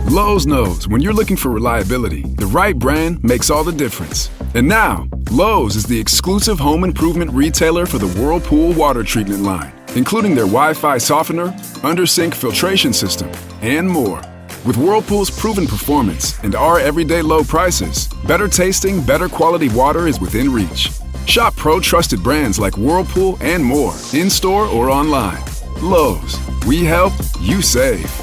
Lowe's knows when you're looking for reliability, the right brand makes all the difference. And now, Lowe's is the exclusive home improvement retailer for the Whirlpool water treatment line, including their Wi-Fi softener, under-sink filtration system, and more. With Whirlpool's proven performance and our everyday low prices, better tasting, better quality water is within reach. Shop pro-trusted brands like Whirlpool and more, in-store or online. Lowe's, we help, you save.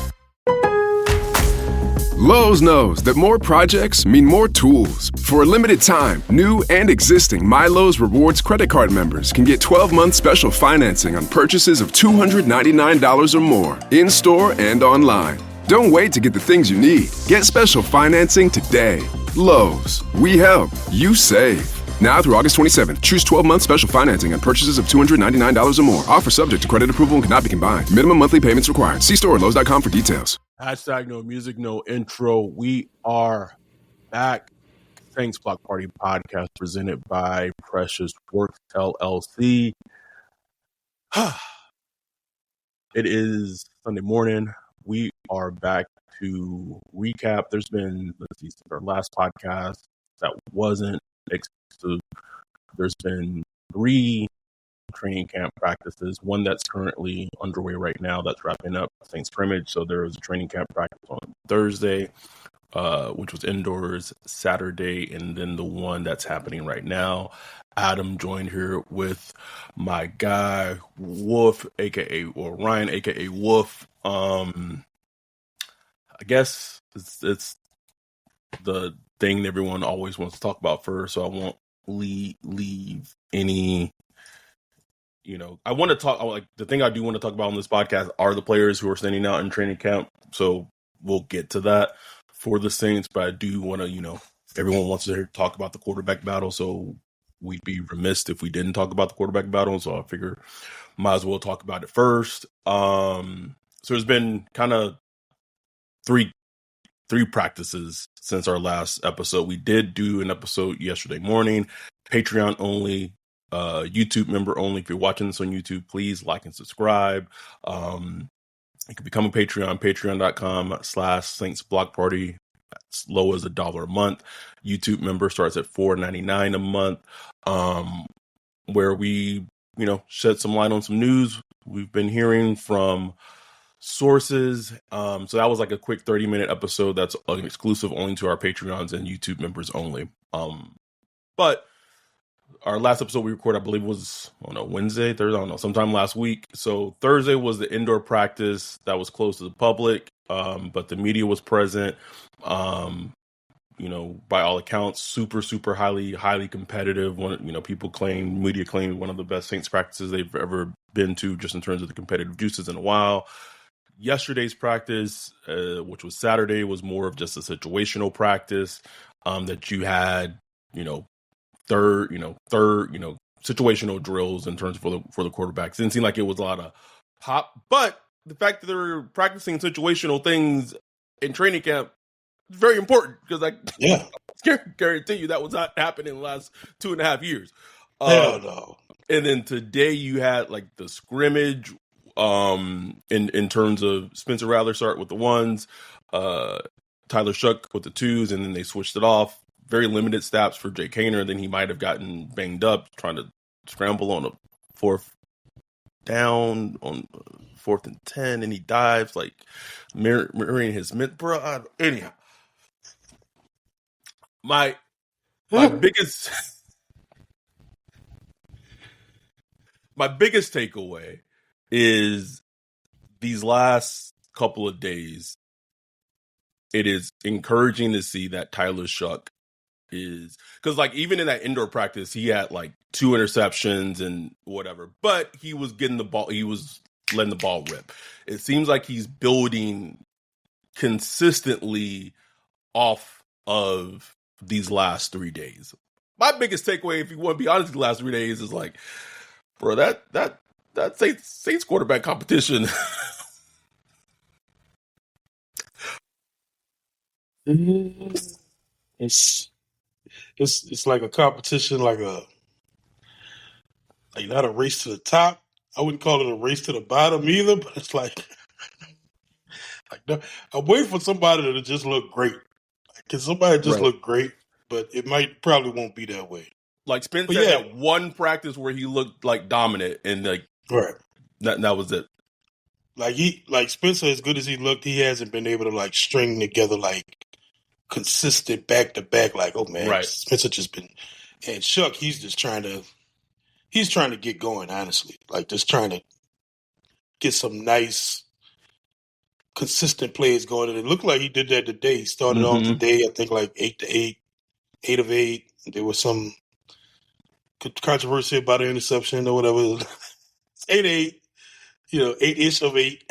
Lowe's knows that more projects mean more tools. For a limited time, new and existing MyLowe's Rewards credit card members can get 12-month special financing on purchases of $299 or more, in-store and online. Don't wait to get the things you need. Get special financing today. Lowe's, we help, you save. Now through August 27th, choose 12-month special financing on purchases of $299 or more. Offer subject to credit approval and cannot be combined. Minimum monthly payments required. See store or Lowe's.com for details. Hashtag no music, no intro. We are back. Thanks Block Party podcast presented by Precious Works LLC. It is Sunday morning. We are back to recap. There's been, let's see, since our last podcast that wasn't exclusive. There's been 3 training camp practices, one that's currently underway right now that's wrapping up Saint scrimmage. So there was a training camp practice on Thursday, which was indoors, Saturday, and then the one that's happening right now. Adam joined here with my guy Wolf, aka or Ryan, aka Wolf. I guess it's the thing everyone always wants to talk about first, so I won't leave any. I want to talk, like, the thing I do want to talk about on this podcast are the players who are standing out in training camp. So we'll get to that for the Saints, but I do want to, everyone wants to talk about the quarterback battle. So we'd be remiss if we didn't talk about the quarterback battle. So I figure might as well talk about it first. So there's been kind of three practices since our last episode. We did do an episode yesterday morning, Patreon only, YouTube member only. If you're watching this on YouTube, please like and subscribe. You can become a patreon.com/Saints Block Party, as low as $1 a month. YouTube member starts at $4.99 a month, where we, shed some light on some news we've been hearing from sources. So that was like a quick 30-minute episode that's an exclusive only to our Patreons and YouTube members only. But our last episode we recorded, I believe, was Wednesday, Thursday, sometime last week. So Thursday was the indoor practice that was closed to the public, but the media was present. By all accounts, super highly competitive. Media claim one of the best Saints practices they've ever been to, just in terms of the competitive juices in a while. Yesterday's practice, which was Saturday, was more of just a situational practice that you had, third, situational drills in terms for the quarterbacks. It didn't seem like it was a lot of pop, but the fact that they're practicing situational things in training camp is very important, because I guarantee you that was not happening in the last 2.5 years. Hell no. And then today you had like the scrimmage, in terms of Spencer Rattler start with the 1s, Tyler Shuck with the 2s, and then they switched it off. Very limited snaps for Jake Haener. Then he might have gotten banged up trying to scramble on a 4th down on 4th and 10, and he dives like mirroring his mid. Bro, anyhow, my biggest takeaway is these last couple of days. It is encouraging to see that Tyler Shuck is, because like even in that indoor practice, he had like 2 interceptions and whatever, but he was getting the ball, he was letting the ball rip. It seems like he's building consistently off of these last 3 days. My biggest takeaway, if you want to be honest, the last 3 days is like, bro, that Saints quarterback competition. It's like a competition, like not a race to the top. I wouldn't call it a race to the bottom either, but it's like Like, no, I'm waiting for somebody to just look great. Like, can somebody just look great? But it probably won't be that way. Like Spence But had yeah, that one practice where he looked like dominant, and like right. that was it. Like Spencer, as good as he looked, he hasn't been able to like string together like consistent back to back. Like, oh man, Right. Spencer just been, and Chuck, he's trying to get going. Honestly, like just trying to get some nice, consistent plays going. And it looked like he did that today. He started off today, I think, like 8-8, 8 of 8. There was some controversy about the interception or whatever. It's 8-8, 8-ish of 8.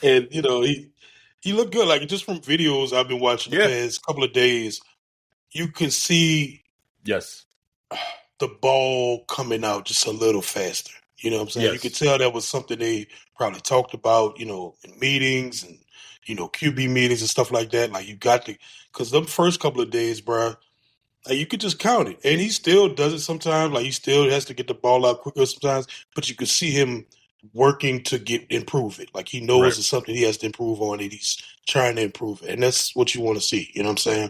And, he looked good. Like, just from videos I've been watching the past couple of days, you can see Yes. the ball coming out just a little faster. You know what I'm saying? Yes. You could tell that was something they probably talked about, in meetings and, QB meetings and stuff like that. Like, you got to, because them first couple of days, bro, like, you could just count it. And he still does it sometimes. Like, he still has to get the ball out quicker sometimes, but you could see him working to improve it. Like, he knows it's something he has to improve on, and he's trying to improve it. And that's what you want to see. You know what I'm saying?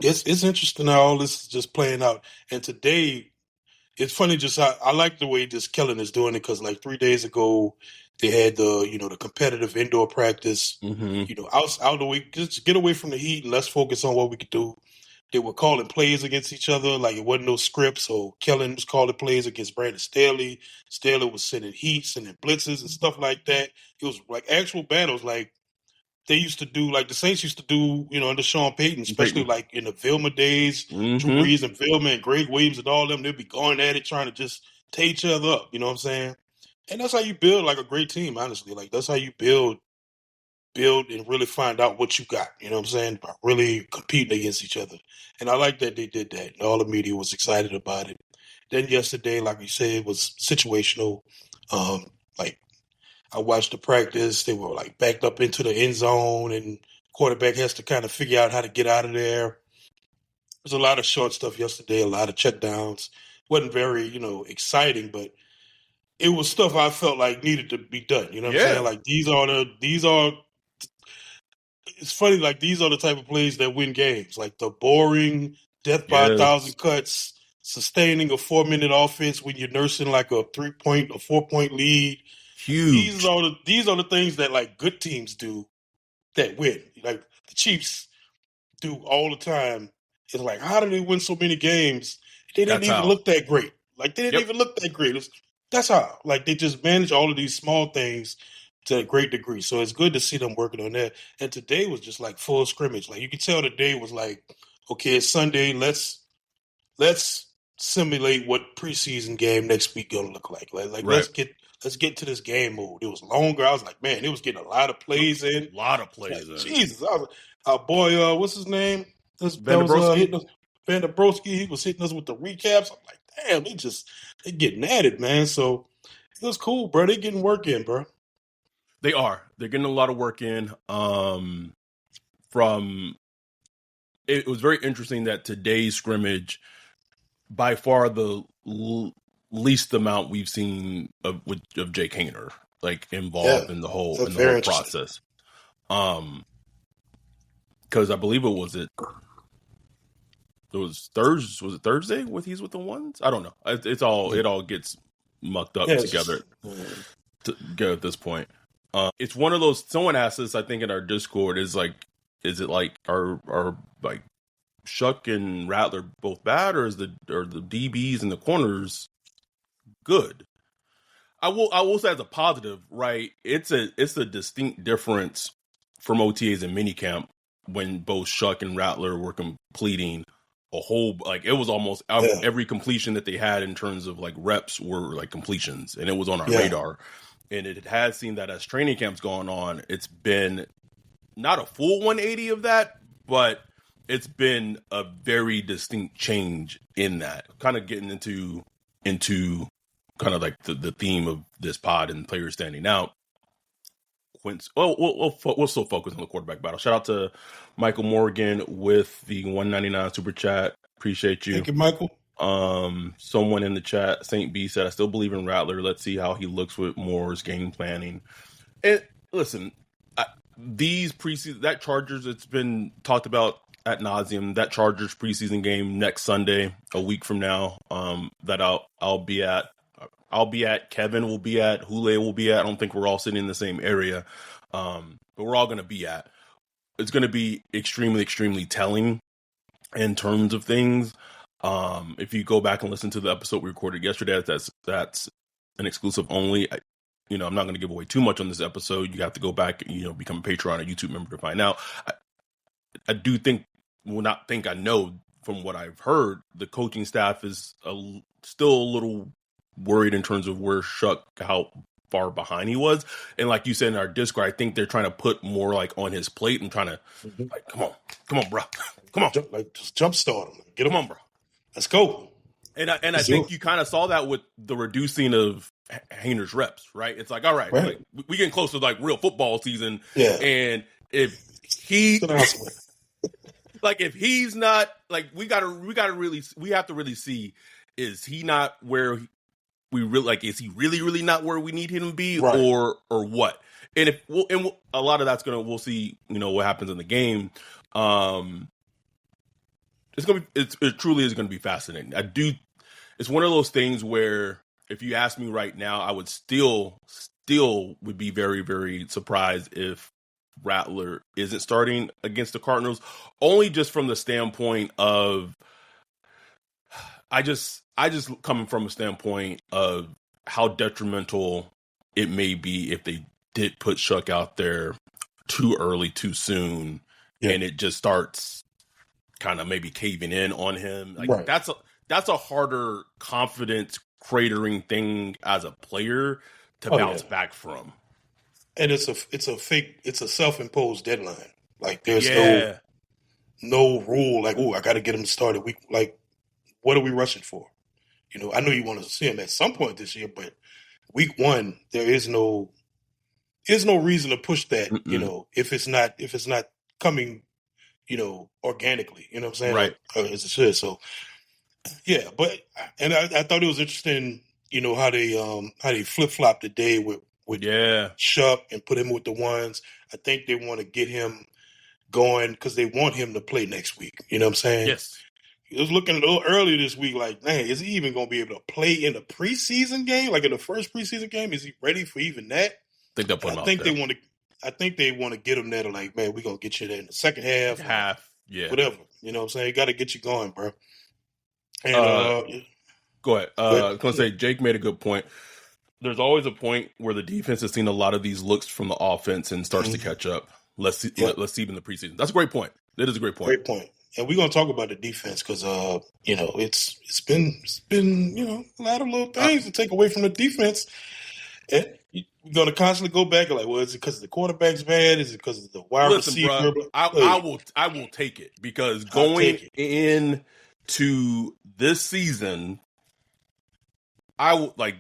It's interesting how all this is just playing out. And today, it's funny. I like the way just Kellen is doing it, because like 3 days ago they had the competitive indoor practice. Out of the way, just get away from the heat and let's focus on what we could do. They were calling plays against each other, like it wasn't no script. So Kellen was calling plays against Brandon Staley. Staley was sending heats and blitzes and stuff like that. It was like actual battles, like they used to do, like the Saints used to do, under Sean Payton, especially like in the Vilma days, Drew Brees and Vilma and Greg Williams and all them, they'd be going at it, trying to just tear each other up, you know what I'm saying? And that's how you build like a great team, honestly. Like that's how you build and really find out what you got, you know what I'm saying? By really competing against each other. And I like that they did that. And all the media was excited about it. Then yesterday, like you said, it was situational. Like I watched the practice. They were like backed up into the end zone, and quarterback has to kind of figure out how to get out of there. There's a lot of short stuff yesterday, a lot of checkdowns. Wasn't very, exciting, but it was stuff I felt like needed to be done. You know what I'm saying? Like it's funny, like these are the type of plays that win games. Like the boring, death by 1,000 cuts, sustaining a 4-minute offense when you're nursing like a 3-point or 4-point lead. Huge. These are the things that like good teams do that win. Like the Chiefs do all the time. It's like, how do they win so many games? They didn't even look that great. Like they didn't even look that great. That's how. Like they just manage all of these small things to a great degree. So it's good to see them working on that. And today was just like full scrimmage. Like you could tell today was like, okay, it's Sunday. Let's simulate what preseason game next week gonna look like. Let's get to this game mode. It was longer. I was like, man, it was getting a lot of plays in. A lot of plays in. Jesus. I was, our boy, what's his name? Vanderbrowski. Vanderbrowski. He was hitting us with the recaps. I'm like, damn, they getting at it, man. So it was cool, bro. They getting work in, bro. They are. They're getting a lot of work in. It was very interesting that today's scrimmage, by far the least amount we've seen of Jake Hayner like involved in the whole process. Because I believe it was Thursday. Was it Thursday? He's with the ones? I don't know. It all gets mucked up together to go at this point. It's one of those. Someone asked us, I think, in our Discord, is it like are like Shuck and Rattler both bad, or the DBs and the corners good? I will say as a positive, right? It's a distinct difference from OTAs and minicamp when both Shuck and Rattler were completing a whole, like it was almost every completion that they had in terms of like reps were like completions, and it was on our radar. And it has seen that as training camp's going on, it's been not a full 180 of that, but it's been a very distinct change in that. Kind of getting into kind of like the theme of this pod and players standing out. We'll still focus on the quarterback battle. Shout out to Michael Morgan with the $1.99 super chat. Appreciate you. Thank you, Michael. Someone in the chat, Saint B, said, I still believe in Rattler. Let's see how he looks with Moore's game planning. And listen, these preseason that Chargers, it's been talked about ad nauseum. That Chargers preseason game next Sunday, a week from now, that I'll be at. I'll be at. Kevin will be at. Hule will be at. I don't think we're all sitting in the same area, but we're all going to be at. It's going to be extremely, extremely telling in terms of things. If you go back and listen to the episode we recorded yesterday, that's an exclusive only. I'm not going to give away too much on this episode. You have to go back, become a Patreon or YouTube member to find out. I do think, I know from what I've heard, the coaching staff is still a little worried in terms of where Shuck, how far behind he was. And like you said in our Discord, I think they're trying to put more like on his plate and trying to like, come on, bro. Come on. Just jumpstart him. Get him on, bro. Let's go. And I think you kind of saw that with the reducing of Hayner's reps, right? It's like, all right. Like, we getting close to like real football season. Yeah. And if he like, if he's not like, we have to really see, is he not where we really like, is he really not where we need him to be or what? And if a lot of that's we'll see, what happens in the game. It truly is going to be fascinating. It's one of those things where if you ask me right now, I would still would be very, very surprised if Rattler isn't starting against the Cardinals, only just from the standpoint of, I just coming from a standpoint of how detrimental it may be if they did put Shuck out there too early, too soon, and it just starts kind of maybe caving in on him. Like that's a harder confidence cratering thing as a player to bounce back from. And it's a self-imposed deadline. Like there's no rule like, I got to get him started. Like, what are we rushing for? I know you want to see him at some point this year, but week 1, there is no reason to push that, if it's not coming, organically, you know what I'm saying? Right. As it should. So, yeah, but, and I thought it was interesting, how they flip-flopped the day with Shuck and put him with the ones. I think they want to get him going because they want him to play next week. You know what I'm saying? Yes. I was looking a little earlier this week, like, man, is he even going to be able to play in the preseason game? Like in the first preseason game, is he ready for even that? I think they want to get him there to like, man, we're going to get you there in the second half. Whatever. You know what I'm saying? Got to get you going, bro. And, go ahead. I was going to say, Jake made a good point. There's always a point where the defense has seen a lot of these looks from the offense and starts to catch up. Let's see in the preseason. That's a great point. That is a great point. Great point. And we're gonna talk about the defense because it's been a lot of little things to take away from the defense. And we're gonna constantly go back and like, well, is it because the quarterback's bad? Is it because of the wide receiver? Bro, I will take it because going into this season, I will like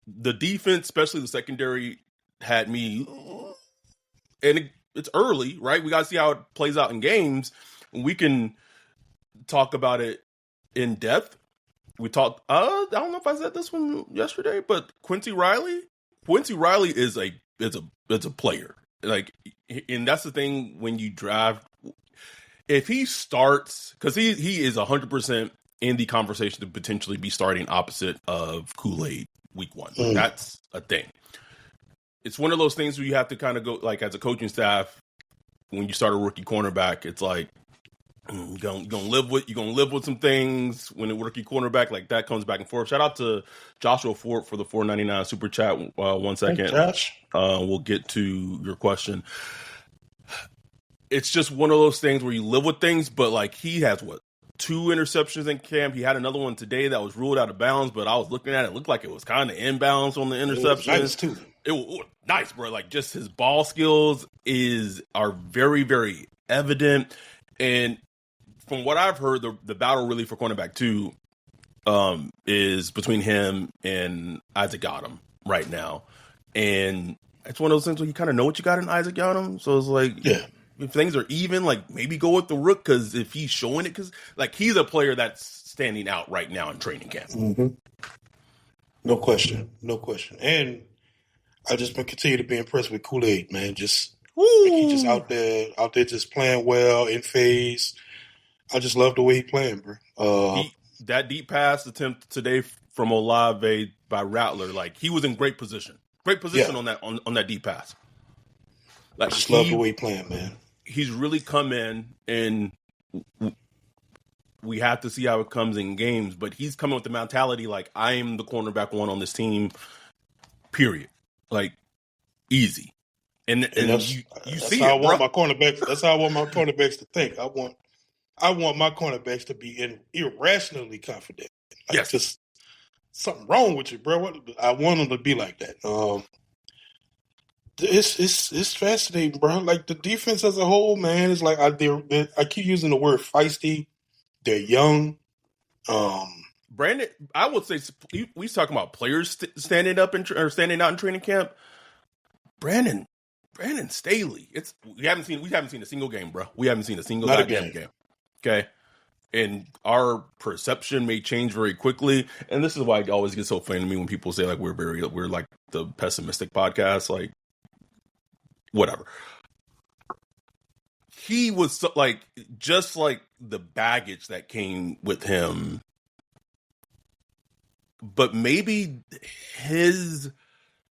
the defense, especially the secondary, had me, and it's early, right? We got to see how it plays out in games. We can talk about it in depth. We talked, I don't know if I said this one yesterday, but Quincy Riley is a player. Like, and that's the thing when you draft, if he starts, because he is 100% in the conversation to potentially be starting opposite of Kool-Aid week 1. That's a thing. It's one of those things where you have to kind of go, like, as a coaching staff, when you start a rookie cornerback, it's like, you're gonna live with some things when a rookie cornerback like that comes back and forth. Shout out to Joshua Ford for the $4.99 super chat. 1 second. Hey, Josh. We'll get to your question. It's just one of those things where you live with things, but like he has 2 interceptions in camp. He had another one today that was ruled out of bounds, but I was looking at it. It looked like it was kind of inbounds on the interception. Nice too. It was nice, bro. Like just his ball skills are very, very evident. And from what I've heard, the battle really for cornerback 2 is between him and Isaac Yadam right now. And it's one of those things where you kind of know what you got in Isaac Yadam. So it's like, if things are even, like maybe go with the rook because if he's showing it, because like he's a player that's standing out right now in training camp. Mm-hmm. No question. And I just been continue to be impressed with Kool-Aid, man. Just like he just Woo! out there just playing well in phase. I just love the way he playing, bro. That deep pass attempt today from Olave by Rattler, like he was in great position. Great position Yeah. on that deep pass. I Like just love the way he playing, man. he's really come in, and we have to see how it comes in games, but he's coming with the mentality like I am the cornerback one on this team, period. Like easy. And you that's see how it, I want bro. my cornerbacks. That's how I want my cornerbacks to think. I want my cornerbacks to be irrationally confident. Like Yes. just something wrong with you, bro. I want them to be like that. It's fascinating, bro. Like the defense as a whole, man, is like I keep using the word feisty. They're young. Brandon, I would say we talking about players standing up or standing out in training camp. Brandon Staley. We haven't seen a single game, bro. We haven't seen a single goddamn game. Okay. And our perception may change very quickly. And this is why it always gets so funny to me when people say like we're like the pessimistic podcast. Like, whatever. He was like just like the baggage that came with him. But maybe his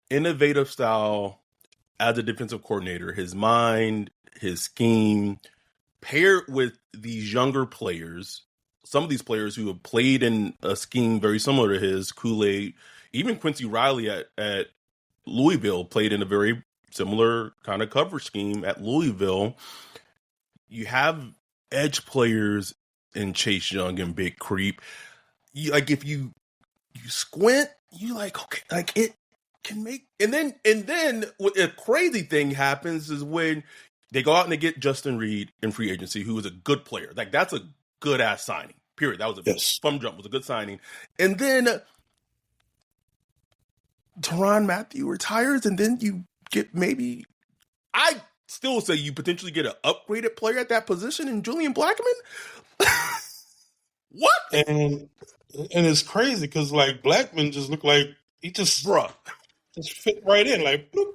innovative style as a defensive coordinator, his mind, his scheme, paired with these younger players, some of these players who have played in a scheme very similar to his, Kool-Aid, even Quincy Riley at Louisville played in a very similar kind of cover scheme at Louisville. You have edge players in Chase Young and Big Creep. If you squint, you like, okay, like it can make, and then what a crazy thing happens is when they go out and they get Justin Reed in free agency, who is a good player. Like that's a good ass signing. Period. That was a thumb jump, was a good signing. And then Tyrann Mathieu retires, and then you get I still say you potentially get an upgraded player at that position in Julian Blackmon. What? And it's crazy because like Blackmon just looked like he just fit right in, like bloop.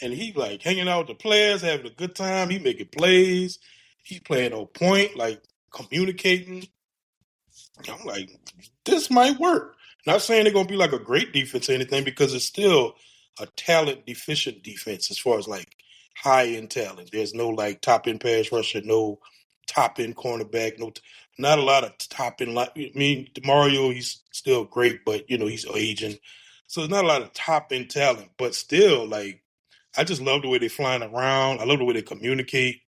And he like hanging out with the players, having a good time. He making plays. He's playing on point, like communicating. I'm like, this might work. Not saying they're gonna be like a great defense or anything because it's still a talent deficient defense as far as like high end talent. There's no like top end pass rusher, no top end cornerback, not a lot of top end. I mean, Mario, he's still great, but he's aging, so there's not a lot of top end talent. But still, like, I just love the way they're flying around. I love the way they communicate.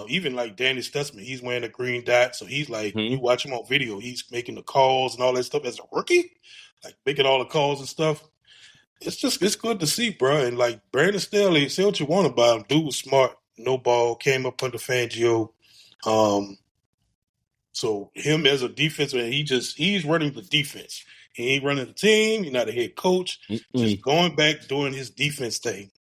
Even like Danny Stutzman, he's wearing a green dot, so he's like, you watch him on video, he's making the calls and all that stuff as a rookie, like making all the calls and stuff. It's good to see, bro. And like Brandon Staley, say what you want about him, dude was smart, no ball, came up under Fangio. So him as a defenseman, he's running the defense. He ain't running the team. He's not a head coach. Just going back doing his defense thing.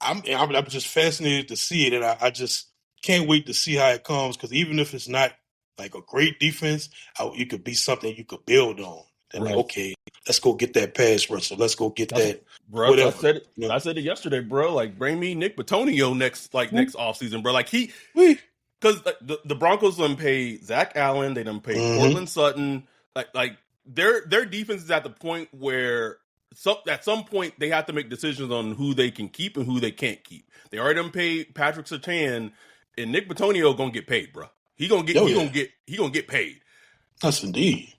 I'm just fascinated to see it, and I just can't wait to see how it comes. Because even if it's not like a great defense, it could be something you could build on. And like, okay, let's go get that pass rusher. Let's go get that. Bro, whatever. I said it yesterday, bro. Like, bring me Nick Bitonio next offseason, bro. Like because the Broncos done pay Zach Allen, they done pay Cortland Sutton. Like their defense is at the point where at some point they have to make decisions on who they can keep and who they can't keep. They already done paid Patrick Surtain, and Nick Bitonio gonna get paid, bro. He gonna get paid. Yes, indeed.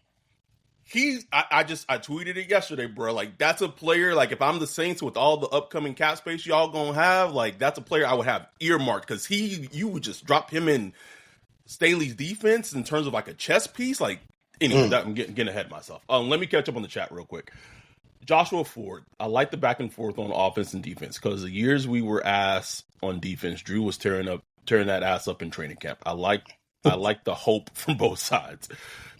I tweeted it yesterday, bro. Like, that's a player, like, if I'm the Saints with all the upcoming cap space y'all gonna have, like, that's a player I would have earmarked because you would just drop him in Staley's defense in terms of like a chess piece. Like, anyway, I'm getting ahead of myself. Let me catch up on the chat real quick. Joshua Ford, I like the back and forth on offense and defense because the years we were ass on defense, Drew was tearing that ass up in training camp. I like the hope from both sides.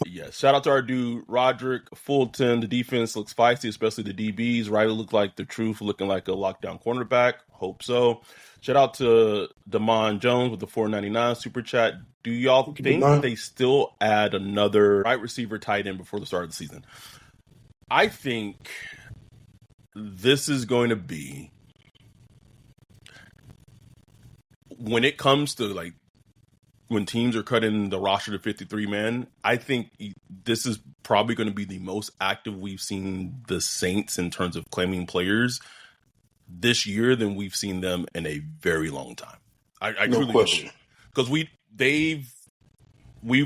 Yes. Shout out to our dude, Roderick Fulton. The defense looks feisty, especially the DBs. Riley looked like the truth, looking like a lockdown cornerback. Hope so. Shout out to Damon Jones with the $4.99 super chat. Do y'all think they still add another right receiver tight end before the start of the season? I think this is going to be when it comes to like when teams are cutting the roster to 53 man, I think this is probably going to be the most active we've seen the Saints in terms of claiming players this year than we've seen them in a very long time. I no truly question. Because we've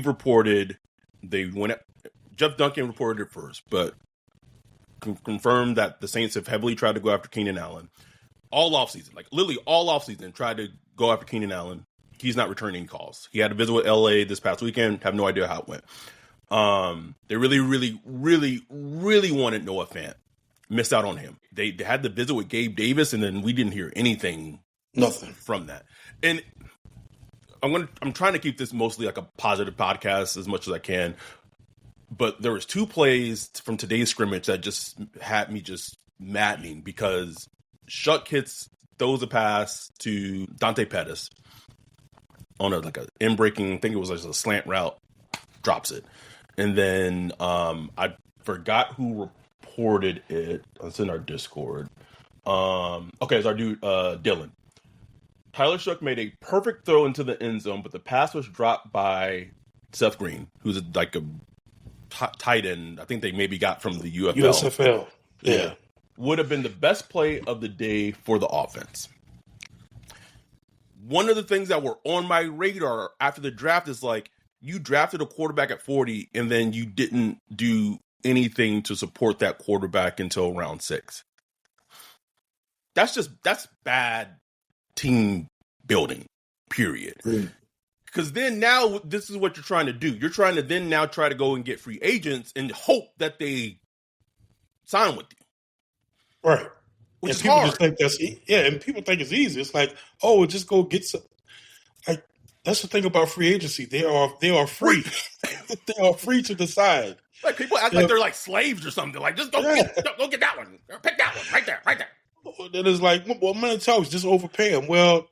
reported they went. Jeff Duncan reported it first, but confirmed that the Saints have heavily tried to go after Keenan Allen all offseason, like literally all offseason, tried to go after Keenan Allen. He's not returning calls. He had a visit with LA this past weekend. Have no idea how it went. They really, really, really, really wanted Noah Fant. Missed out on him. They had the visit with Gabe Davis, and then we didn't hear nothing from that. And I'm trying to keep this mostly like a positive podcast as much as I can. But there was 2 plays from today's scrimmage that just had me just maddening because Shuck throws a pass to Dante Pettis on a in-breaking, I think it was like a slant route, drops it. And then I forgot who reported it. It's in our Discord. Okay, it's our dude, Dylan. Tyler Shuck made a perfect throw into the end zone, but the pass was dropped by Seth Green, who's like a tight end. I think they maybe got from the UFL. USFL. Yeah. Would have been the best play of the day for the offense. One of the things that were on my radar after the draft is like, you drafted a quarterback at 40 and then you didn't do anything to support that quarterback until round 6. That's bad team building, period. Because then now this is what you're trying to do. You're trying to then now try to go and get free agents and hope that they sign with you. Right. Which and is people hard. just think and people think it's easy. It's like, oh, just go get some. Like, that's the thing about free agency. They are free. They are free to decide. Like people act like they're like slaves or something. Like just go get that one. Pick that one right there. Then it's like, well, money talks, just overpay them. Well,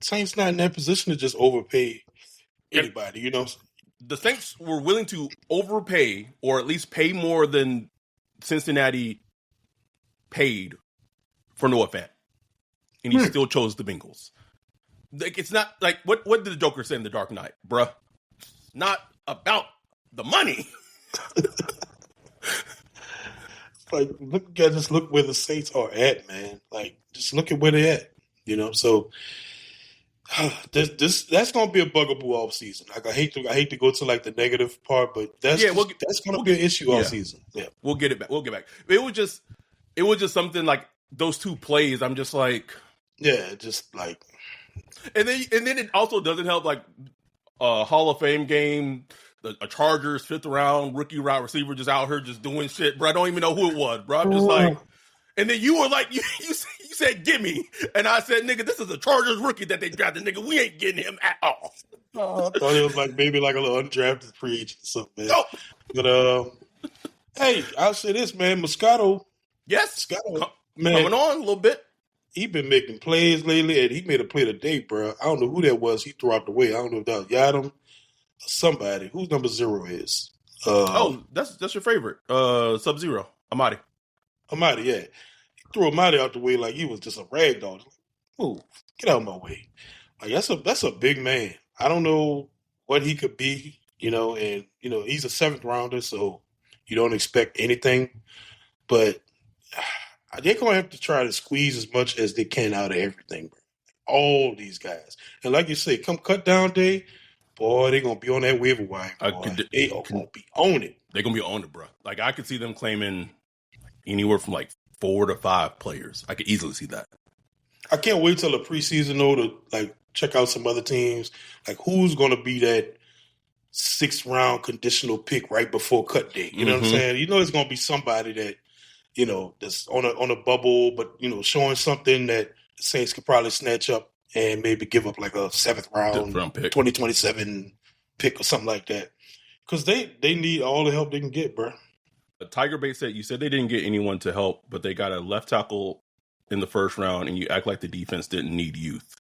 Saints not in that position to just overpay anybody, you know? The Saints were willing to overpay or at least pay more than Cincinnati paid for Noah Fant. And he still chose the Bengals. Like, it's not like, what did the Joker say in The Dark Knight, bruh? It's not about the money. Like, look where the Saints are at, man. Like, just look at where they're at, you know? So, that's going to be a bugaboo all season. Like, I hate to go to like the negative part, but that's going to be an issue all season. Yeah, we'll get back. It was just something like those 2 plays. I'm just like, yeah, just like, and then it also doesn't help like Hall of Fame game. A Chargers 5th round rookie wide receiver just out here just doing shit, bro. I don't even know who it was, bro. I'm just like, and then you were like, you said, gimme. And I said, nigga, this is a Chargers rookie that they drafted, nigga. We ain't getting him at all. I thought it was like maybe like a little undrafted free agent or something, man. No. But, hey, I'll say this, man. Moscato. Yes. Man, coming on a little bit. He been making plays lately, and he made a play today, bro. I don't know who that was. He threw out the way. I don't know if that was Yadam. Somebody whose number 0 is. That's your favorite. Sub-Zero. Amadi, yeah. He threw Amadi out the way like he was just a rag doll. Like, ooh, get out of my way. Like that's a big man. I don't know what he could be, you know, and you know, he's a 7th rounder, so you don't expect anything. But they're gonna have to try to squeeze as much as they can out of everything, bro. All these guys. And like you say, come cut down day. Boy, they're going to be on that waiver wire. They are going to be on it. They're going to be on it, bro. Like, I could see them claiming anywhere from, like, 4 to 5 players. I could easily see that. I can't wait till the preseason, though, to, like, check out some other teams. Like, who's going to be that 6th-round conditional pick right before cut day? You know what I'm saying? You know it's going to be somebody that, you know, that's on a bubble, but, you know, showing something that the Saints could probably snatch up and maybe give up like a 7th round pick. 2027 pick or something like that. Because they need all the help they can get, bro. Tiger Bait said, you said they didn't get anyone to help, but they got a left tackle in the 1st round, and you act like the defense didn't need youth.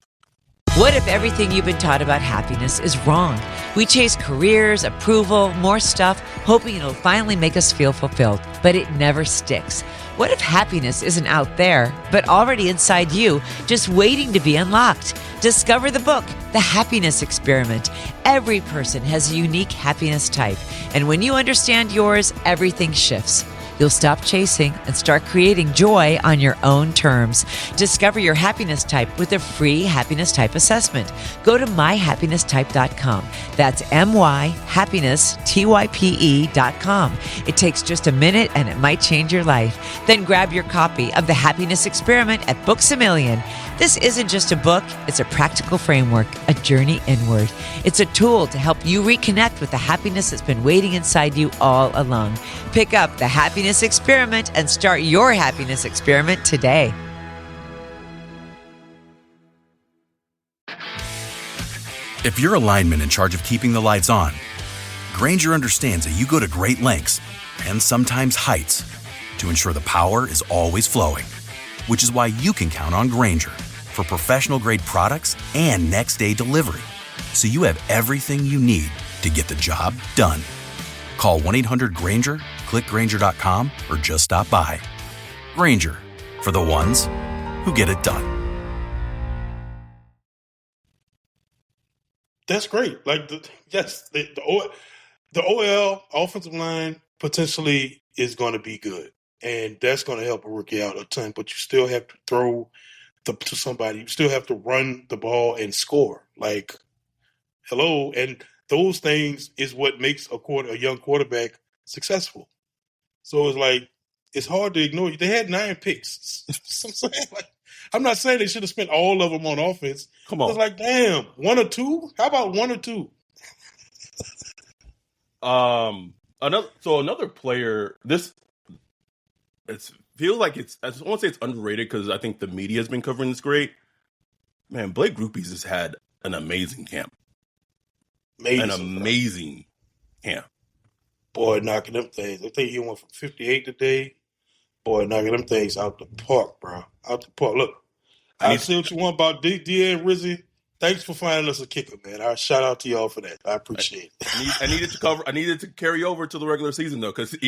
What if everything you've been taught about happiness is wrong? We chase careers, approval, more stuff, hoping it'll finally make us feel fulfilled, but it never sticks. What if happiness isn't out there, but already inside you, just waiting to be unlocked? Discover the book, The Happiness Experiment. Every person has a unique happiness type, and when you understand yours, everything shifts. You'll stop chasing and start creating joy on your own terms. Discover your happiness type with a free happiness type assessment. Go to myhappinesstype.com. That's myhappinesstype.com. It takes just a minute and it might change your life. Then grab your copy of The Happiness Experiment at Books A Million. This isn't just a book, it's a practical framework, a journey inward. It's a tool to help you reconnect with the happiness that's been waiting inside you all along. Pick up The Happiness Experiment and start your happiness experiment today. If you're a lineman in charge of keeping the lights on, Grainger understands that you go to great lengths and sometimes heights to ensure the power is always flowing, which is why you can count on Grainger for professional-grade products and next-day delivery, so you have everything you need to get the job done. Call 1-800-GRAINGER, click Grainger.com, or just stop by. Grainger, for the ones who get it done. That's great. Like, the OL offensive line potentially is going to be good, and that's going to help a rookie out a ton. But you still have to throw to somebody. You still have to run the ball and score. Like, hello, and those things is what makes a young quarterback successful. So it's like it's hard to ignore. They had 9 picks. I'm not saying they should have spent all of them on offense. Come on. It's like, damn, 1 or 2? How about 1 or 2? Another player. It feels like I won't say it's underrated because I think the media has been covering this great. Man, Blake Groupies has had an amazing camp. Amazing camp. Boy, knocking them things. I think he went from 58 today. Boy, knocking them things out the park, bro. Out the park. Look, I see what you want about D and Rizzy. Thanks for finding us a kicker, man. I shout out to y'all for that. I appreciate it. I needed to carry over to the regular season though, because bro,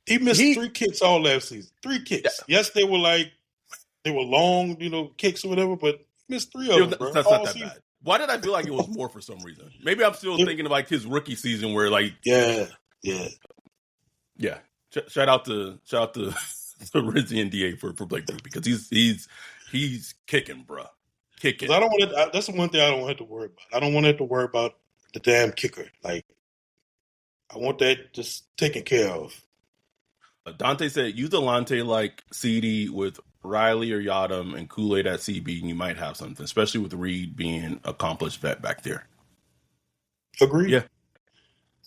he missed 3 kicks all last season. 3 kicks. Yeah. Yes, they were long, kicks or whatever, but he missed 3 of them, bro. That's not that bad. Why did I feel like it was more for some reason? Maybe I'm still thinking of like his rookie season where like yeah. Shout out to Rizzy and DA for Blake Group because he's kicking, bro. Kicking. I don't want that's the one thing I don't have to worry about. I don't want to have to worry about the damn kicker. Like, I want that just taken care of. Dante said, use Alante like CD with Riley or Yadam and Kool-Aid at CB, and you might have something, especially with Reed being accomplished vet back there. Agreed. Yeah.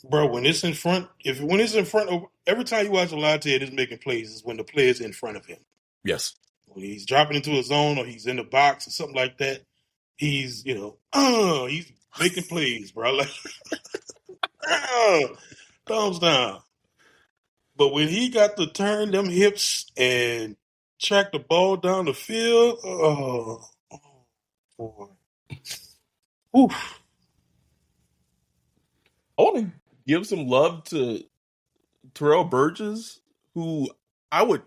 Bro, when it's in front of, every time you watch Alante and it's making plays is when the player's in front of him. Yes. When he's dropping into a zone or he's in the box or something like that, he's, he's making plays, bro. Like, thumbs down. But when he got to turn them hips and track the ball down the field, oh boy. Oof. I want to give some love to Terrell Burgess, who I would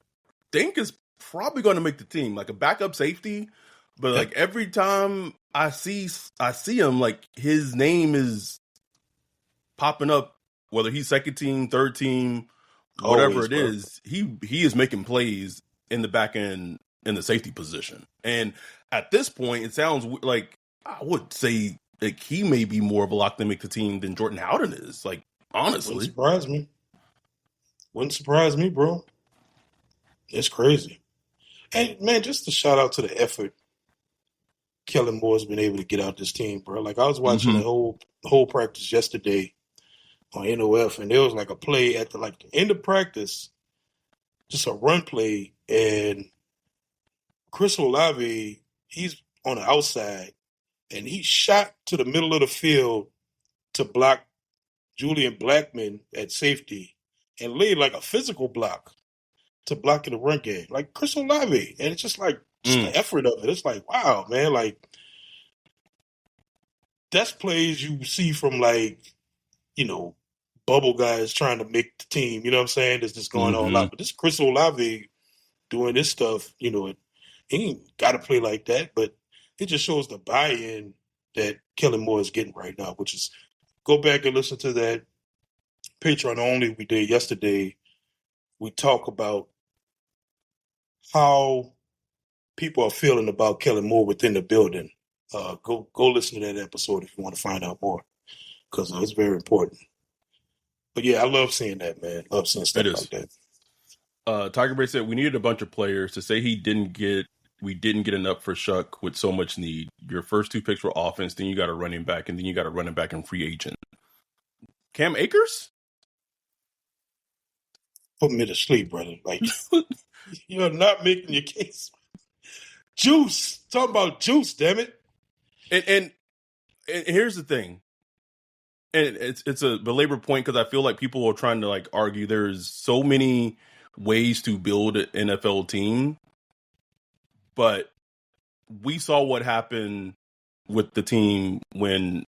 think is probably going to make the team, like a backup safety. But like every time I see him, like his name is popping up, whether he's second team, third team, whatever it is. He is making plays in the back end in the safety position. And at this point, it sounds like I would say like he may be more of a lock to make the team than Jordan Howden is. Like, honestly. Wouldn't surprise me, bro. It's crazy. And, man, just a shout-out to the effort Kellen Moore's been able to get out this team, bro. Like, I was watching the whole practice yesterday on NOF, and there was, like, a play at the end of practice, just a run play, and Chris Olave, he's on the outside, and he shot to the middle of the field to block Julian Blackman at safety and laid, like, a physical block to block in the run game, like Chris Olave. And it's just like the effort of it. It's like, wow, man, like that's plays you see from like, bubble guys trying to make the team. You know what I'm saying? That's just going all Mm-hmm. out. But this Chris Olave doing this stuff, he ain't got to play like that. But it just shows the buy-in that Kellen Moore is getting right now, which is go back and listen to that Patreon only we did yesterday. We talk about how people are feeling about Kellen Moore within the building. Go listen to that episode if you want to find out more, because it's very important. But yeah, I love seeing that, man. Love seeing stuff like that. Tiger Bay said we needed a bunch of players to say we didn't get enough for Shuck with so much need. Your first 2 picks were offense, then you got a running back, and then you got a running back and free agent. Cam Akers? Put me to sleep, brother. Like, you're not making your case. Juice. Talking about juice, damn it. And here's the thing. And it's a belabored point because I feel like people are trying to like argue there's so many ways to build an NFL team, but we saw what happened with the team when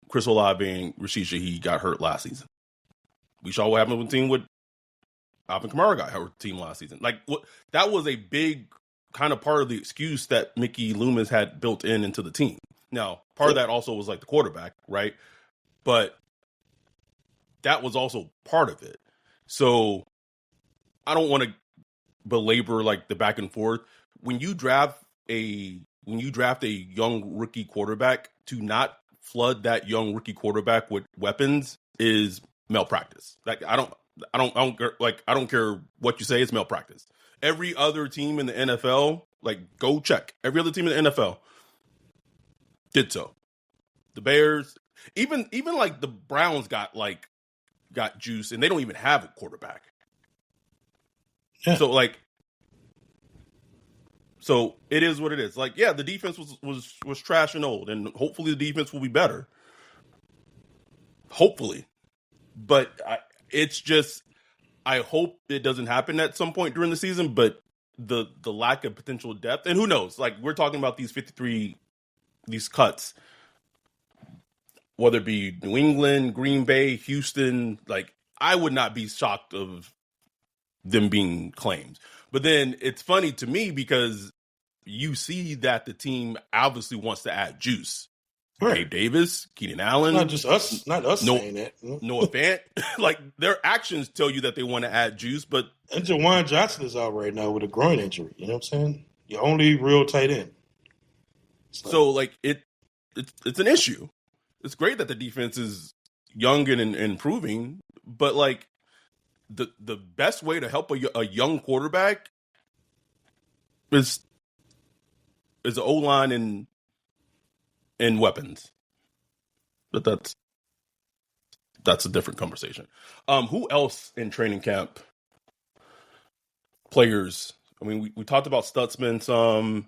Chris Olave and Rashid Shaheed got hurt last season. We saw what happened with the team with Alvin Kamara got hurt team last season. Like that was a big kind of part of the excuse that Mickey Loomis had built into the team. Now, part of that also was like the quarterback, right? But that was also part of it. So I don't want to belabor like the back and forth. When you draft a young rookie quarterback, to not flood that young rookie quarterback with weapons is malpractice. Like I don't care what you say, it's malpractice. Every other team in the NFL, like go check. Every other team in the NFL did so. The Bears, even like the Browns got juice, and they don't even have a quarterback. Yeah. So it is what it is. Like, yeah, the defense was trash and old, and hopefully the defense will be better. Hopefully, but it's just I hope it doesn't happen at some point during the season. But the lack of potential depth, and who knows? Like we're talking about these cuts, whether it be New England, Green Bay, Houston. Like I would not be shocked of them being claimed. But then it's funny to me because you see that the team obviously wants to add juice. Right. Gabe Davis, Keenan Allen. Not us saying that. Noah Fant. Like their actions tell you that they want to add juice, but and Jawan Johnson is out right now with a groin injury. You know what I'm saying? Your only real tight end. So it's an issue. It's great that the defense is young and improving, but like the best way to help a young quarterback is an O-line and weapons. But that's a different conversation. Who else in training camp? Players. I mean, we talked about Stutzman some.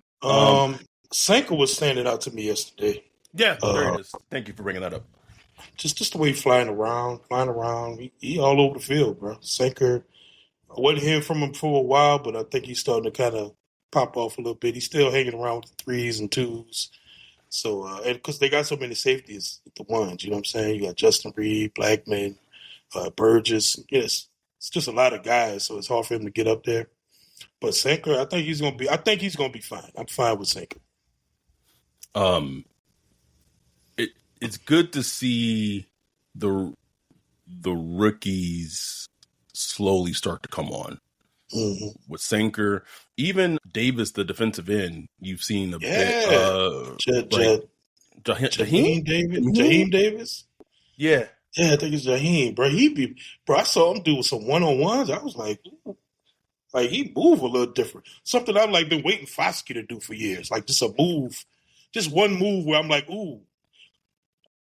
Sanka was standing out to me yesterday. Yeah, there it is. Thank you for bringing that up. Just the way he's flying around. He all over the field, bro. Sanka, I wasn't hearing from him for a while, but I think he's starting to kind of pop off a little bit. He's still hanging around with the 3s and 2s. So, and because they got so many safeties, the ones, you know what I'm saying? You got Justin Reed, Blackman, Burgess. Yes, it's just a lot of guys, so it's hard for him to get up there. But Sanka, I think he's gonna be fine. I'm fine with Sanka. It's good to see the rookies slowly start to come on. Mm-hmm. With Sanker, even Davis, the defensive end, you've seen a bit. Jaheim Davis. Yeah, I think it's Jaheim, bro. I saw him do some one-on-ones. I was like he move a little different. Something I've like been waiting Foskey to do for years. Like just a move, just one move where I'm like, ooh.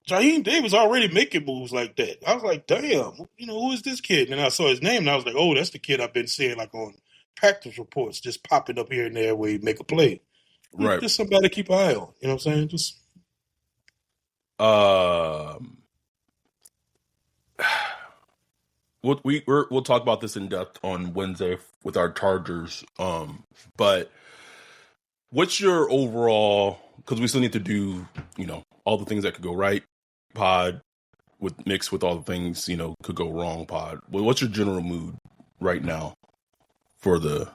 Jaheim Davis already making moves like that. I was like, damn, who is this kid? And I saw his name, and I was like, oh, that's the kid I've been seeing like on practice reports, just popping up here and there where he make a play. Right. Just somebody to keep an eye on. You know what I'm saying? Just we'll talk about this in depth on Wednesday with our Chargers. But what's your overall because we still need to do, all the things that could go right pod mixed with all the things, could go wrong pod. Well, what's your general mood right now for the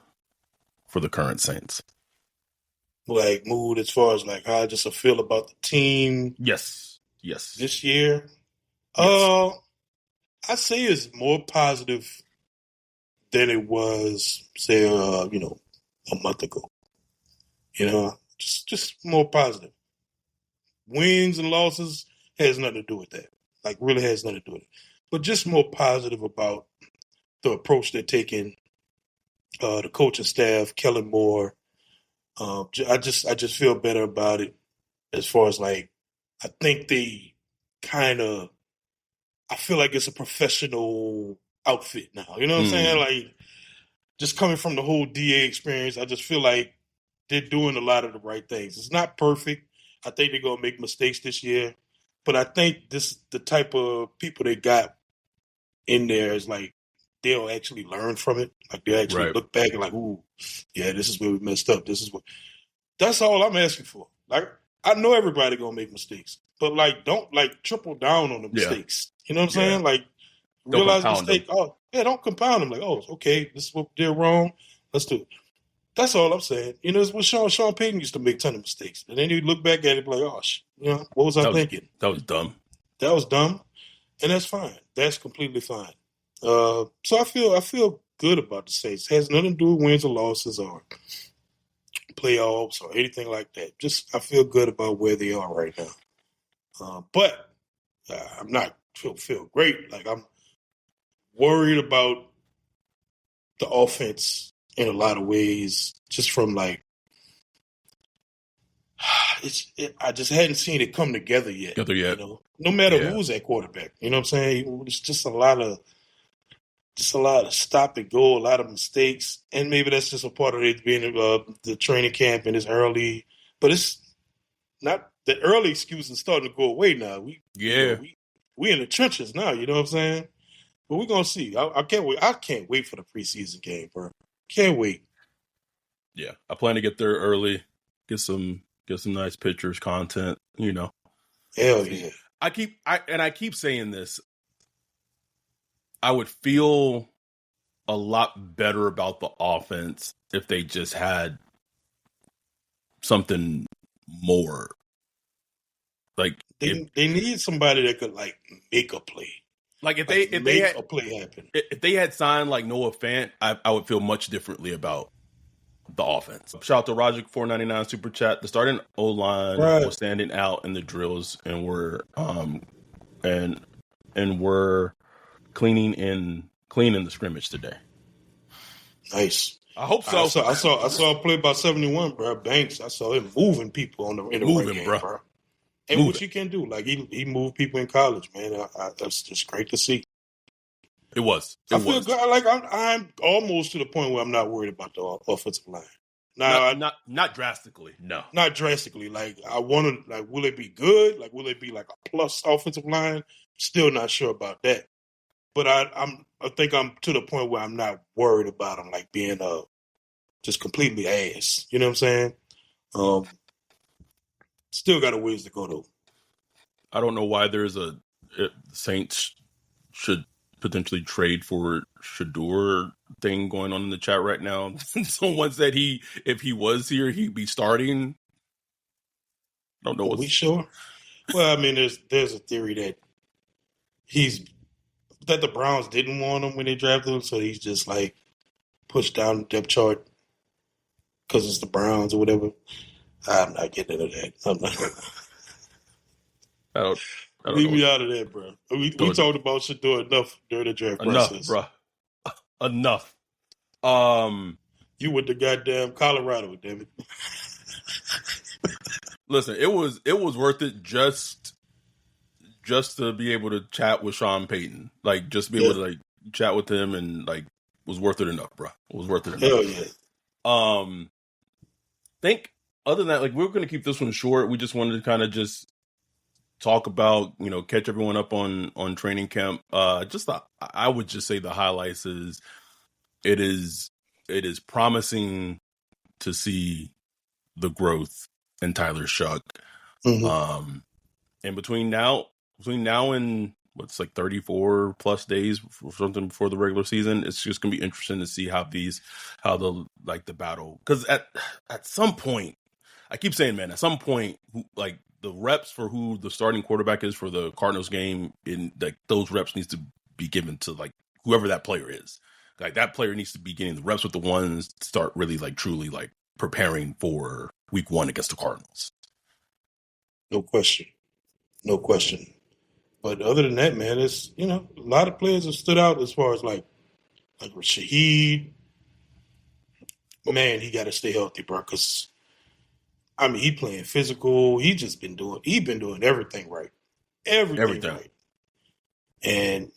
current Saints? Like mood as far as like how I just feel about the team. Yes. This year. Yes. I say it's more positive than it was, say, a month ago. Just more positive. Wins and losses has nothing to do with that. Like, really has nothing to do with it. But just more positive about the approach they're taking. The coaching staff, Kellen Moore. I just feel better about it as far as like, I think they kind of, I feel like it's a professional outfit now. You know what I'm saying? Like, just coming from the whole DA experience, I just feel like they're doing a lot of the right things. It's not perfect. I think they're going to make mistakes this year. But I think the type of people they got in there is like, they'll actually learn from it. Like, they'll actually look back and like, ooh, yeah, this is where we messed up. That's all I'm asking for. Like, I know everybody going to make mistakes. But, like, don't, like, triple down on the mistakes. You know what I'm saying? Like, don't realize the mistake. Them. Oh, yeah, don't compound them. Like, oh, okay, this is what we did wrong. Let's do it. That's all I'm saying. It's what Sean Payton used to make a ton of mistakes. And then you look back at it and be like, oh, what was I thinking? That was dumb. That was dumb. And that's fine. That's completely fine. So I feel good about the Saints. It has nothing to do with wins or losses or playoffs or anything like that. Just I feel good about where they are right now. But I'm not feel great. Like, I'm worried about the offense in a lot of ways, just from like, I just hadn't seen it come together yet. No matter who's at quarterback, you know what I'm saying? It's just a lot of stop and go, a lot of mistakes, and maybe that's just a part of it being the training camp and it's early. But it's not the early excuse is starting to go away now. We in the trenches now. You know what I'm saying? But we're gonna see. I can't wait. I can't wait for the preseason game, bro. Can't wait. Yeah, I plan to get there early, get some nice pictures, content. Hell yeah. I keep saying this. I would feel a lot better about the offense if they just had something more. Like they need somebody that could like make a play. Like if they had a play happen. If they had signed like Noah Fant, I would feel much differently about the offense. Shout out to Roger $4.99 super chat. The starting O-line was standing out in the drills and we're cleaning the scrimmage today. Nice. I hope so. I saw a play by 71, bro. Banks. I saw him moving people in the right game, bro. And what you can do, like he moved people in college, man. That's just great to see. It was. I feel good. Like I'm almost to the point where I'm not worried about the offensive line. Now, not drastically. No, not drastically. Like I want to. Like, will it be good? Like, will it be like a plus offensive line? Still not sure about that. But I think I'm to the point where I'm not worried about them like being just completely ass. You know what I'm saying? Still got a ways to go though. I don't know why there's Saints should potentially trade for Shador thing going on in the chat right now. Someone said if he was here, he'd be starting. I don't know. Are we sure? Well, I mean, there's a theory that the Browns didn't want him when they drafted him, so he's just like pushed down the depth chart because it's the Browns or whatever. I'm not getting into that. I'm not. I don't Leave me out of that, bro. We talked about Shador enough during the draft process. Bro. Enough. You went to goddamn Colorado, damn it. Listen, it was worth it just to be able to chat with Sean Payton. Like, just be able to like chat with him and like was worth it enough, bro. It was worth it enough. Hell yeah. Think other than that, like we're gonna keep this one short. We just wanted to kind of just talk about, catch everyone up on training camp. I would just say the highlights is it is promising to see the growth and Tyler Shuck. Mm-hmm. And between now and what's like 34 plus days or something before the regular season, it's just gonna be interesting to see how the battle, because at some point, I keep saying, man, at some point, like the reps for who the starting quarterback is for the Cardinals game, in like those reps needs to be given to like whoever that player is. Like that player needs to be getting the reps with the ones to start really like truly like preparing for week 1 against the Cardinals. No question. No question. But other than that, man, it's, a lot of players have stood out as far as like Shaheed. Man, he got to stay healthy, bro. Because he playing physical. He been doing everything right, everything Everything. right. And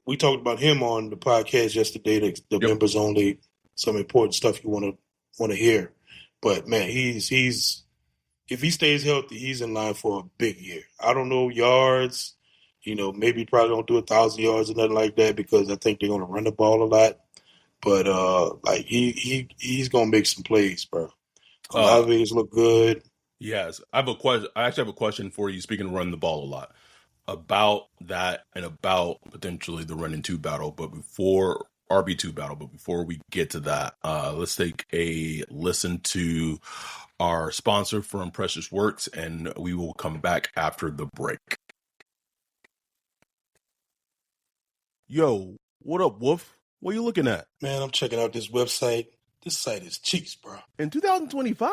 we talked about him on the podcast yesterday. The Yep. members only, some important stuff you want to hear. But man, he's if he stays healthy, he's in line for a big year. I don't know yards. Maybe probably don't do 1,000 yards or nothing like that because I think they're going to run the ball a lot. But like he's going to make some plays, bro. Olave's look good. Yes, I have a question. I actually have a question for you. Speaking of running the ball a lot, about that and about potentially the run and two battle, but before RB2 battle, but before we get to that, let's take a listen to our sponsor from Precious Works, and we will come back after the break. Yo, what up, Wolf? What are you looking at? Man, I'm checking out this website. This site is cheeks, bro. In 2025?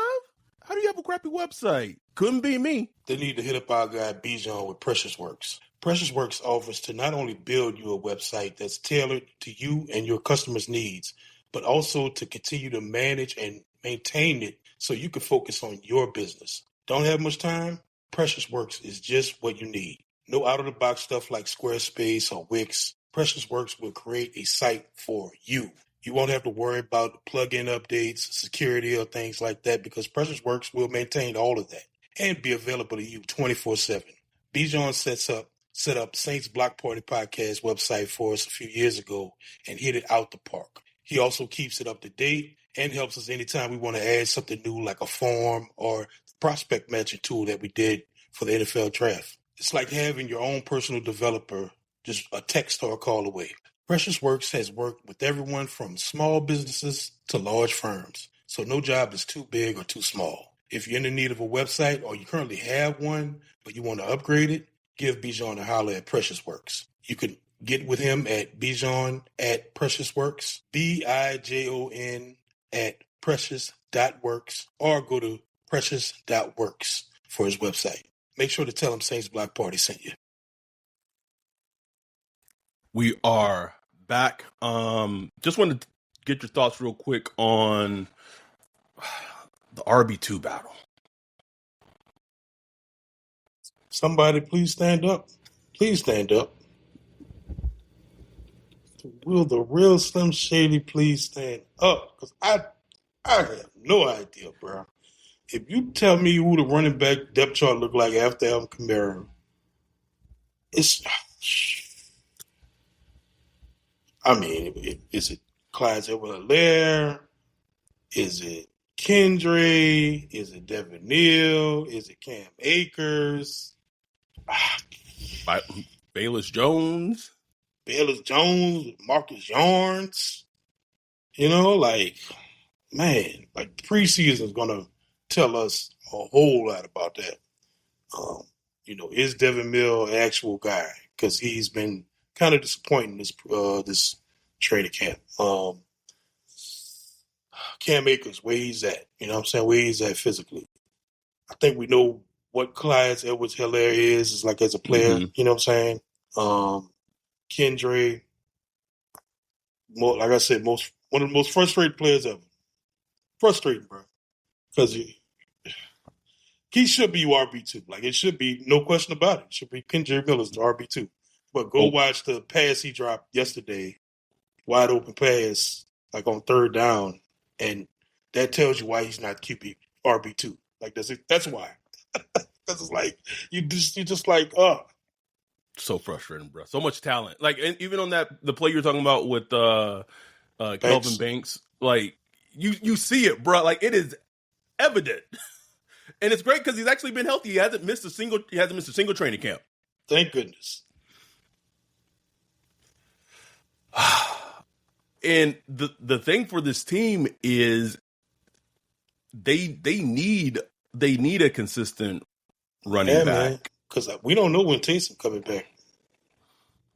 How do you have a crappy website? Couldn't be me. They need to hit up our guy Bijan with Precious Works. Precious Works offers to not only build you a website that's tailored to you and your customers' needs, but also to continue to manage and maintain it so you can focus on your business. Don't have much time? Precious Works is just what you need. No out-of-the-box stuff like Squarespace or Wix. Precious Works will create a site for you. You won't have to worry about plugin updates, security, or things like that because Precious Works will maintain all of that and be available to you 24/7. Bijan set up Saints Block Party Podcast website for us a few years ago and hit it out the park. He also keeps it up to date and helps us anytime we want to add something new like a form or the prospect matching tool that we did for the NFL draft. It's like having your own personal developer just a text or a call away. Precious Works has worked with everyone from small businesses to large firms, so no job is too big or too small. If you're in the need of a website or you currently have one, but you want to upgrade it, give Bijan a holler at Precious Works. You can get with him at Bijan at Precious Works, BIJON at precious.works, or go to precious.works for his website. Make sure to tell him Saints Block Party sent you. We are back. Just wanted to get your thoughts real quick on the RB2 battle. Somebody please stand up. Please stand up. Will the real Slim Shady please stand up? Because I have no idea, bro. If you tell me who the running back depth chart look like after Alvin Kamara, it's... is it Clyde Edwards-Helaire? Is it Kendra? Is it Devin Neal? Is it Cam Akers? Bayless Jones, Marcus Yarns. Preseason is going to tell us a whole lot about that. Is Devin Mill an actual guy? Because he's been kind of disappointing this training camp. Cam Akers, where he's at. Where he's at physically. I think we know what Clyde Edwards-Helaire is like as a player. Mm-hmm. You know what I'm saying? Kendra, like I said, one of the most frustrating players ever. Frustrating, bro. Because he should be RB2. Like, it should be, no question about it. It should be Kendra Miller's the RB2. But go watch the pass he dropped yesterday, wide open pass, like on third down, and that tells you why he's not QB RB2. Like, that's why. Because it's like, you're just like, so frustrating, bro. So much talent. Like, and even on the play you're talking about with Kelvin Banks, like you see it, bro. Like, it is evident. And it's great because he's actually been healthy. He hasn't missed a single training camp. Thank goodness. And the thing for this team is they need a consistent running back. Because we don't know when Taysom coming back.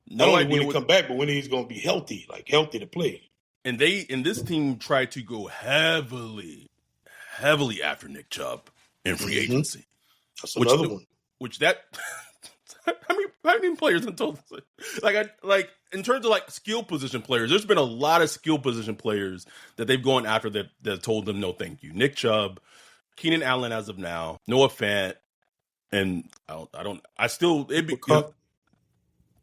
No Not only idea when he come back, but when he's going to be healthy, like healthy to play. And this team tried to go heavily after Nick Chubb in free agency. That's another one. Which that how many players in total? Like in terms of like skill position players, there's been a lot of skill position players that they've gone after that told them no thank you. Nick Chubb, Keenan Allen as of now, Noah Fant, and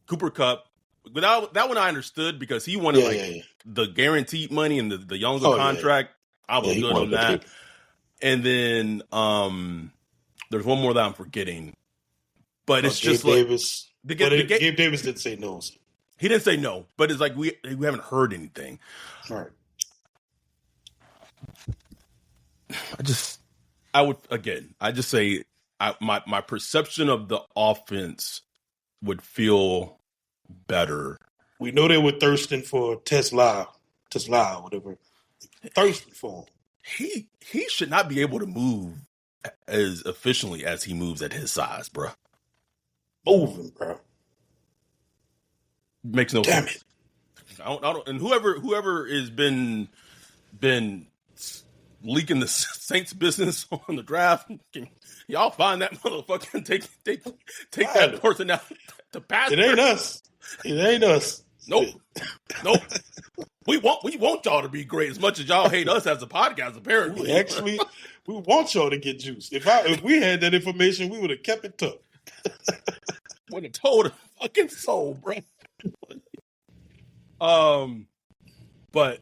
Cooper Kupp. Without that one, I understood because he wanted the guaranteed money and the younger contract. I was good on that. And then there's one more that I'm forgetting, but it's Gabe just Davis. Gabe Davis didn't say no. He didn't say no, but it's like we haven't heard anything. All right. I just say my perception of the offense would feel better. We know they were thirsting for Tesla, whatever. Thirsting for him. He should not be able to move as efficiently as he moves at his size, bro. Moving, bro. Makes no Damn sense. It. I don't. And whoever has been leaking the Saints business on the draft, y'all find that motherfucker and take that person out to pass. It ain't us. Nope. We want y'all to be great as much as y'all hate us as a podcast. Apparently, Actually, we want y'all to get juice. If we had that information, we would have kept it tucked. Would have told a fucking soul, bro. But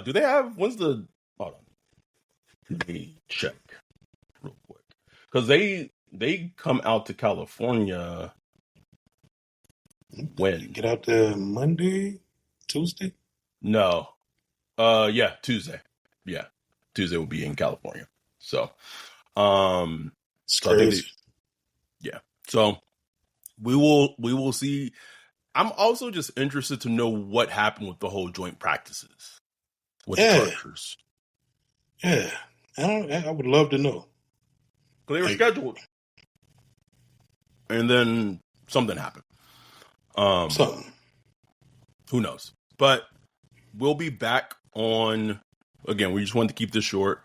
do they have? When's the? Hold on. Let me check real quick because they come out to California. When? Get out there Monday, Tuesday? No. Yeah, Tuesday. Yeah. Tuesday will be in California. So, It's crazy. So we will see. I'm also just interested to know what happened with the whole joint practices with the Chargers. Yeah. I would love to know. Because they were scheduled. And then something happened. Who knows? But we'll be back on. Again, we just wanted to keep this short.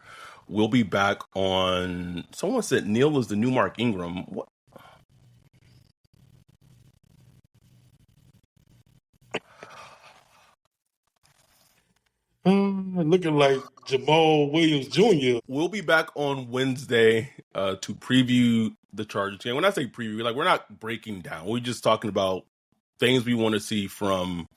We'll be back on. Someone said Neil is the new Mark Ingram. What? Looking like Jamal Williams Jr. We'll be back on Wednesday to preview the Chargers game. When I say preview, we're not breaking down. We're just talking about things we want to see from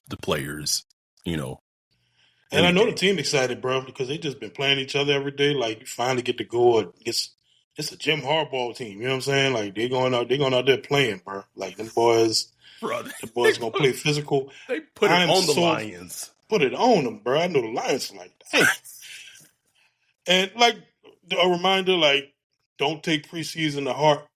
the players, And I know the team excited, bro, because they just been playing each other every day. Like, you finally get to go. It's a Jim Harbaugh team. You know what I'm saying? Like, they're going out there playing, bro. Like, them boys, going to play physical. They put it on the Lions. Put it on them, bro. I know the Lions are like, dang. And, like, a reminder, like, don't take preseason to heart.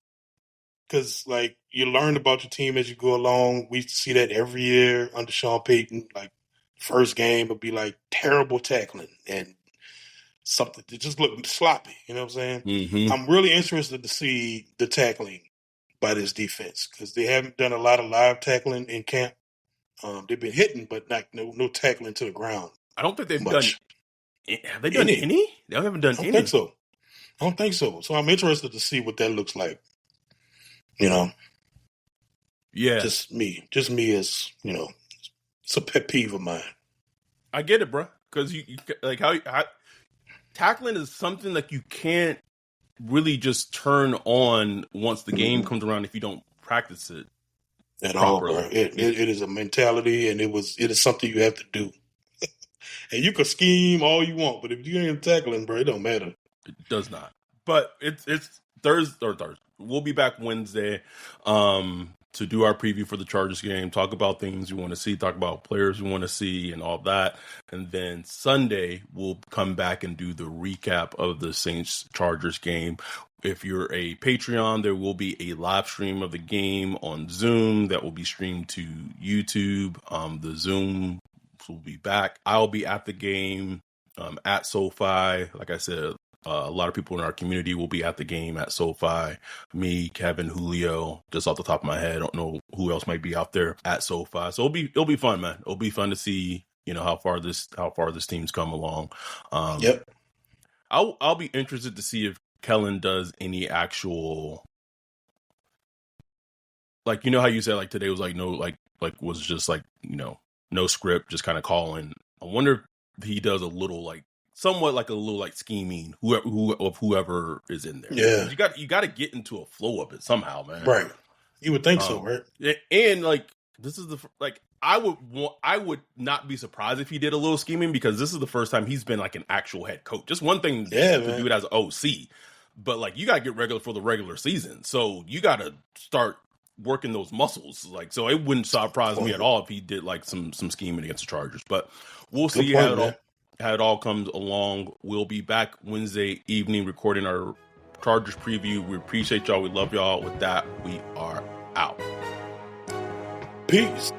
Because, like, you learn about your team as you go along. We see that every year under Sean Payton. Like, first game would be, like, terrible tackling and something that just look sloppy. You know what I'm saying? Mm-hmm. I'm really interested to see the tackling by this defense because they haven't done a lot of live tackling in camp. They've been hitting, but no tackling to the ground. I don't think they've much. done. Have they done any? They haven't done any. I don't think so. So I'm interested to see what that looks like. Yeah. Just me as, it's a pet peeve of mine. I get it, bro. Because you like how tackling is something like you can't really just turn on once the game comes around if you don't practice it at properly. all, bro. It is a mentality, and it is something you have to do. And you can scheme all you want, but if you ain't tackling, bro, it don't matter. It does not. But it's Thursday. We'll be back Wednesday to to do our preview for the Chargers game, talk about things you want to see, talk about players you want to see and all that. And then Sunday, we'll come back and do the recap of the Saints-Chargers game. If you're a Patreon, there will be a live stream of the game on Zoom that will be streamed to YouTube. The Zoom will be back. I'll be at the game at SoFi. Like I said, a lot of people in our community will be at the game at SoFi. Me, Kevin, Julio, just off the top of my head. I don't know who else might be out there at SoFi. So it'll be fun, man. It'll be fun to see, how far this team's come along. Yep. I'll be interested to see if Kellen does any actual, like, how you said, like, today was like no, was just like, no script, just kind of calling. I wonder if he does a little somewhat like a little scheming whoever is in there. Yeah. You got to get into a flow of it somehow, man. Right. You would think so, right? And this is I would not be surprised if he did a little scheming, because this is the first time he's been like an actual head coach. Just one thing to do it as an OC, but you got to get regular for the regular season. So you got to start working those muscles. So it wouldn't surprise me at all if he did some scheming against the Chargers. But we'll see how it all comes along. We'll be back Wednesday evening recording our Chargers preview. We appreciate y'all. We love y'all. With that, we are out. Peace.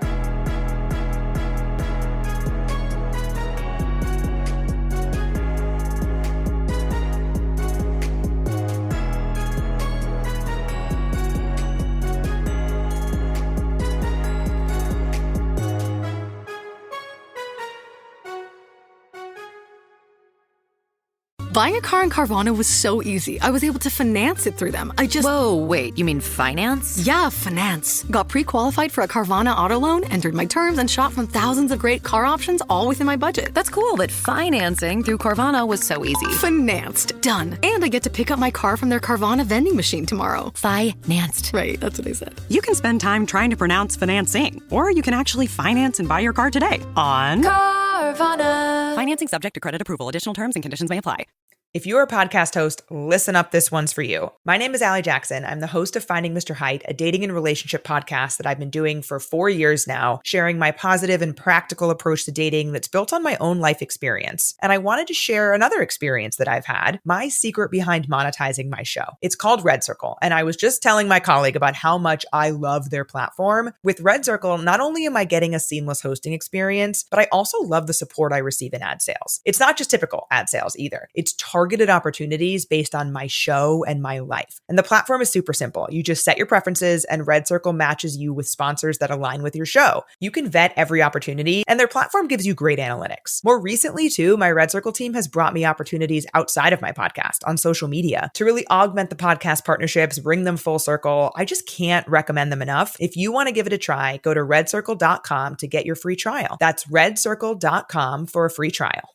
Buying a car in Carvana was so easy. I was able to finance it through them. Whoa, wait, you mean finance? Yeah, finance. Got pre-qualified for a Carvana auto loan, entered my terms, and shot from thousands of great car options, all within my budget. That's cool that financing through Carvana was so easy. Financed. Done. And I get to pick up my car from their Carvana vending machine tomorrow. Financed. Right, that's what I said. You can spend time trying to pronounce financing, or you can actually finance and buy your car today on Carvana. Financing subject to credit approval. Additional terms and conditions may apply. If you're a podcast host, listen up, this one's for you. My name is Allie Jackson. I'm the host of Finding Mr. Height, a dating and relationship podcast that I've been doing for 4 years now, sharing my positive and practical approach to dating that's built on my own life experience. And I wanted to share another experience that I've had, my secret behind monetizing my show. It's called Red Circle, and I was just telling my colleague about how much I love their platform. With Red Circle, not only am I getting a seamless hosting experience, but I also love the support I receive in ad sales. It's not just typical ad sales either. It's targeted opportunities based on my show and my life. And the platform is super simple. You just set your preferences and Red Circle matches you with sponsors that align with your show. You can vet every opportunity and their platform gives you great analytics. More recently too, my Red Circle team has brought me opportunities outside of my podcast on social media to really augment the podcast partnerships, bring them full circle. I just can't recommend them enough. If you want to give it a try, go to redcircle.com to get your free trial. That's redcircle.com for a free trial.